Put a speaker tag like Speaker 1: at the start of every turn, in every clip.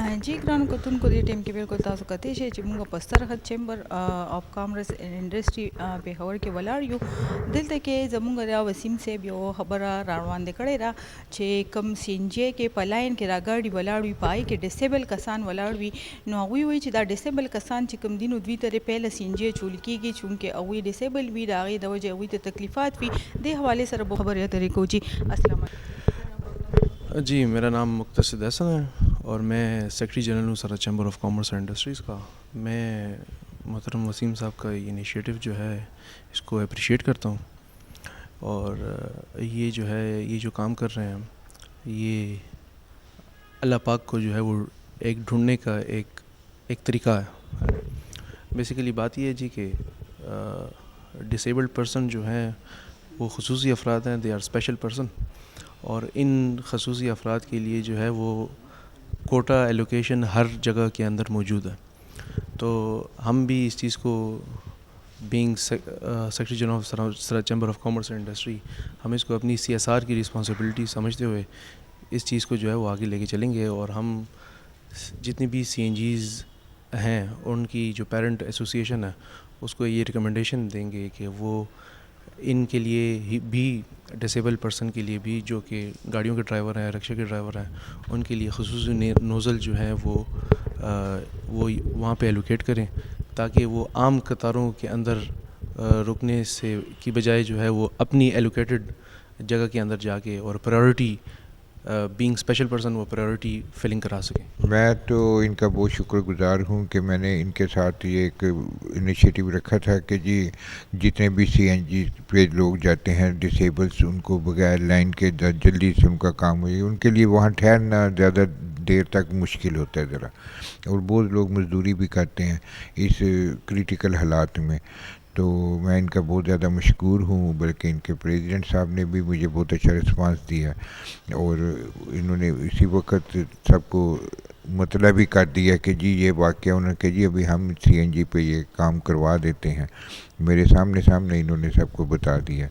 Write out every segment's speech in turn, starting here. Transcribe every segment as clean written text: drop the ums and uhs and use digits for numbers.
Speaker 1: جی ګرانو کتونکو دې ټیم کې بالکل تاسو کتلی شئ چې موږ په سرحد chamber of commerce and انډسټري Peshawar کې ولاړ یو. دلته کې زموږ د وسیم صاحب یو خبره را وړاندې کړې ده چې کوم سی ان جی کې په لاین کې را ګاډي ولاړ وي، په هغې کې ډسیبل کسان ولاړ وي، نو هغوی وایي چې دا ډسیبل کسان چې کوم دي نو دوی ته پهله سی ان جی چول کېږي، چونکې هغوی ډسیبل وي، د هغې د وجې هغوی ته تکلیفات وي. دې حوالې سره به خبرې اترې کوو. جی السلام علیکم.
Speaker 2: جی میرا نام مقتصد احسن ہے اور میں سیکرٹری جنرل ہوں سرحد chamber of commerce and industries کا. میں محترم وسیم صاحب کا یہ انیشیٹو جو ہے اس کو اپریشیٹ کرتا ہوں، اور یہ جو ہے یہ جو کام کر رہے ہیں ہم، یہ اللہ پاک کو جو ہے وہ ایک ڈھونڈنے کا ایک طریقہ ہے. بیسیکلی بات یہ ہے جی کہ ڈسیبلڈ پرسن جو ہیں وہ خصوصی افراد ہیں، دے آر اسپیشل پرسن، اور ان خصوصی افراد کے لیے جو ہے وہ کوٹا ایلوکیشن ہر جگہ کے اندر موجود ہے. تو ہم بھی اس چیز کو بینگ سیکرٹری جنرل آف سرحد chamber of commerce and industry, ہم اس کو اپنی سی ایس آر کی رسپانسبلٹی سمجھتے ہوئے اس چیز کو جو ہے وہ آگے لے کے چلیں گے. اور ہم جتنی بھی سی این جیز ہیں ان کی جو پیرنٹ ایسوسیشن ہے اس کو یہ ریکمنڈیشن دیں گے کہ وہ ان کے لیے بھی ڈسیبل پرسن کے لیے بھی جو کہ گاڑیوں کے ڈرائیور ہیں، رکشے کے ڈرائیور ہیں، ان کے لیے خصوصی نوزل جو ہیں وہ وہاں پہ ایلوکیٹ کریں، تاکہ وہ عام قطاروں کے اندر رکنے سے کی بجائے جو ہے وہ اپنی ایلوکیٹڈ جگہ کے اندر جا کے اور پرائیورٹی بینگ اسپیشل پرسن وہ پرائیورٹی فلنگ کرا سکیں.
Speaker 3: میں تو ان کا بہت شکر گزار ہوں کہ میں نے ان کے ساتھ یہ ایک انیشیٹو رکھا تھا کہ جی جتنے بھی سی این جی پہ لوگ جاتے ہیں ڈسیبلس، ان کو بغیر لائن کے جلدی سے ان کا کام ہو جائے. ان کے لیے وہاں ٹھہرنا زیادہ دیر تک مشکل ہوتا ہے ذرا، اور بہت لوگ مزدوری بھی کرتے ہیں اس کریٹیکل حالات میں. تو میں ان کا بہت زیادہ مشکور ہوں، بلکہ ان کے پریزیڈنٹ صاحب نے بھی مجھے بہت اچھا رسپانس دیا، اور انہوں نے اسی وقت سب کو مطلع بھی کر دیا کہ جی یہ واقعہ انہوں نے کہ جی ابھی ہم سی این جی پہ یہ کام کروا دیتے ہیں. میرے سامنے انہوں نے سب کو بتا دیا.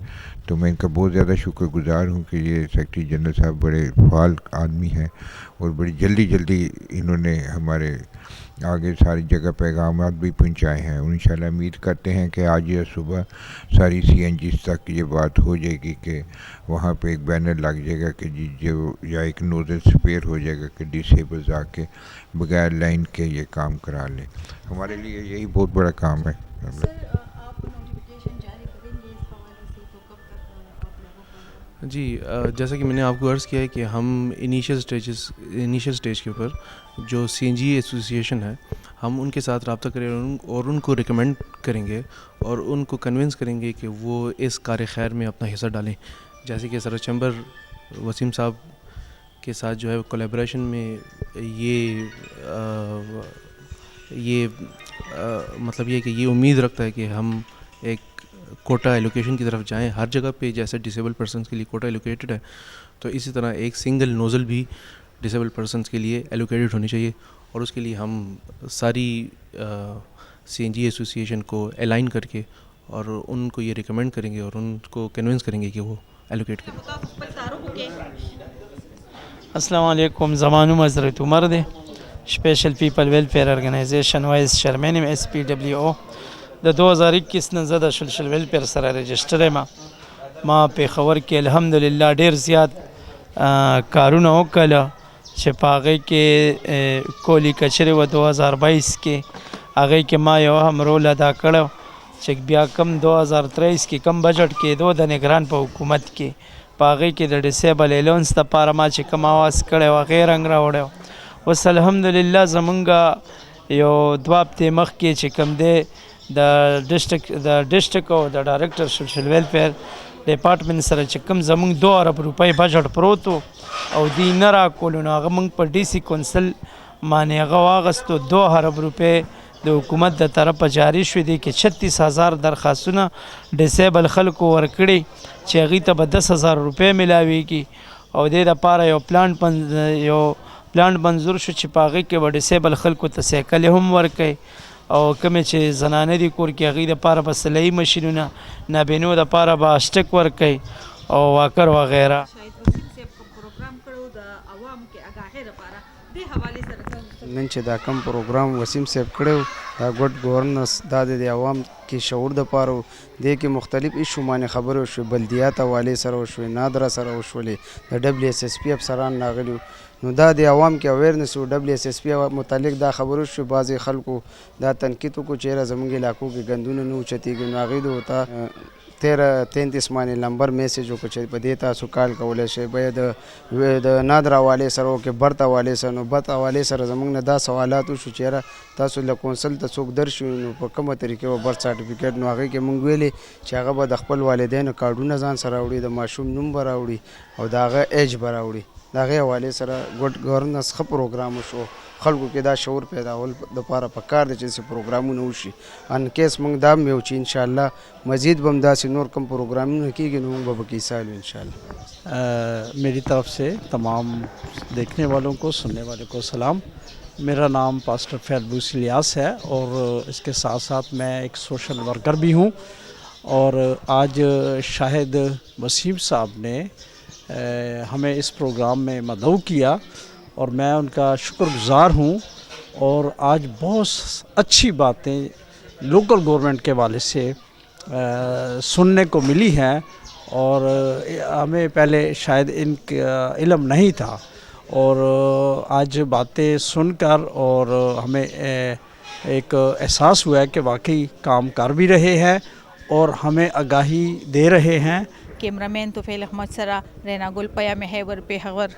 Speaker 3: تو میں ان کا بہت زیادہ شکر گزار ہوں کہ یہ سیکرٹری جنرل صاحب بڑے فعال آدمی ہیں، اور بڑی جلدی انہوں نے ہمارے آگے ساری جگہ پیغامات بھی پہنچائے ہیں. انشاءاللہ امید کرتے ہیں کہ آج یا صبح ساری سی این جیز تک یہ بات ہو جائے گی کہ وہاں پہ ایک بینر لگ جائے گا کہ جی جو یا ایک نوزل سپیئر ہو جائے گا کہ ڈسیبلز آ کے بغیر لائن کے یہ کام کرا لیں. ہمارے لیے یہی بہت بڑا کام ہے.
Speaker 2: جی جیسا کہ میں نے آپ کو عرض کیا ہے کہ ہم انیشیل سٹیج کے اوپر جو سی این جی ایسوسیشن ہے ہم ان کے ساتھ رابطہ کریں اور ان کو ریکمینڈ کریں گے اور ان کو کنونس کریں گے کہ وہ اس کار خیر میں اپنا حصہ ڈالیں. جیسے کہ سرحد چیمبر وسیم صاحب کے ساتھ جو ہے کولیبریشن میں یہ مطلب یہ کہ یہ امید رکھتا ہے کہ ہم ایک کوٹا ایلوکیشن کی طرف جائیں. ہر جگہ پہ جیسے ڈسیبل پرسنس کے لیے کوٹا ایلوکیٹڈ ہے، تو اسی طرح ایک سنگل نوزل بھی ڈسیبل پرسنس کے لیے ایلوکیٹڈ ہونی چاہیے. اور اس کے لیے ہم ساری سی این جی ایسوسیشن کو الائن کر کے اور ان کو یہ ریکمینڈ کریں گے اور ان کو کنونس کریں گے کہ وہ ایلوکیٹ کریں.
Speaker 4: السلام علیکم. زمانو حضرت عمر دے special people welfare organization vice chairman S P W O د 2021 نه زه د سوشل ویلفیئر سره رجسټر یم. ما پېښور کې الحمدلله ډېر زیات کارونه وکړل چې په هغې کې کولی کچرې وه 2022 کې هغې کې ما یو هم رول ادا کړی چې بیا کم 2023 کې کم بجټ کېدو د نگران په حکومت کې په هغې کې د ډسیبل ایلونس دپاره ما چې کوم آواز کړی و هغې رنګ راوړی. اوس الحمدلله زمونږ یو 2 هفتې مخکې چې کوم دی د ډسټرک او د ډایرکټر سوشل ویلفیئر ډپارټمنټ سره چې کوم زمونږ 2 ارب روپۍ بجټ پروت و او دوی نه راکولو، نو هغه موږ په ډي سی کونسل باندې هغه واغستو. 2 ارب روپۍ د حکومت د طرفه جاري شوې دي کې 36,000 درخواستونه ډسیبل خلکو ورکړي چې هغوی ته به 10,000 روپۍ میلاویږي. او دې دپاره یو پلان منظور شو چې په هغې کې به ډسیبل خلکو ته سایکلې هم ورکوي، او کومې چې زنانه دي کور کې هغوی دپاره به سلایي مشینونه، نابینو دپاره به اسټک ورکوي او واکر وغیره.
Speaker 1: اصلاح لپاره دې حواله سره
Speaker 5: نن چې دا کم پروګرام وسیم صاحب کړو دا ګډ گورننس دا د عوام کې شعور د پاره د کې مختلف ایشو باندې خبرو شو بلدیات حواله سره وشو نادره سره وشولې د دبليو اس اس پی افسران راغلي نو دا د عوام کې اویرنس او دبليو اس اس پی متعلق دا خبرو شو بعضی خلکو دا تنقید کو چیرې زمونږ علاقو کې غندونه نو چتیږي نو هغه د وتا 1333 باندې نمبر میسج وکړ چې په دې تاسو کال کولای شئ باید د نادر حواله سره کې برت حواله سره نو برت حواله سره زمونږ نه دا سوالات شو چیرې تاسو له کونسل ته څوک درشي نو په کومه طریقې و برت سرټیفیکیټ نو هغه کې مونږ ویلي چې هغه به د خپل والدینو کارډونه ځان سره وړي د ماشوم نوم به راوړي او د هغه ایج به راوړي د هغې حوالې سره ګډ ګورننس ښه پروګرام وشو خلکو کې دا شعور پیداول دپاره پکار دی چې داسې پروګرامونه وشي ان کیس موږ دا هم یو چې انشاءالله مزید به هم داسې نور کم پروګرامونه کېږي نو موږ به پکې حصہ لو انشاءالله
Speaker 6: میری طرف سے تمام دیکھنے والوں کو سننے والوں کو سلام. میرا نام پاسٹر فیض الیاس ہے اور اس کے ساتھ ساتھ میں ایک سوشل ورکر بھی ہوں اور آج شاہد وسیم صاحب نے ہمیں اس پروگرام میں مدعو کیا اور میں ان کا شکر گزار ہوں اور آج بہت اچھی باتیں لوکل گورنمنٹ کے حوالے سے سننے کو ملی ہیں اور ہمیں پہلے شاید ان کا علم نہیں تھا اور آج باتیں سن کر اور ہمیں ایک احساس ہوا ہے کہ واقعی کام کر بھی رہے ہیں اور ہمیں آگاہی دے رہے ہیں.
Speaker 1: کیمرامین توفیل احمد سره رینا ګل پیام محور پیښور.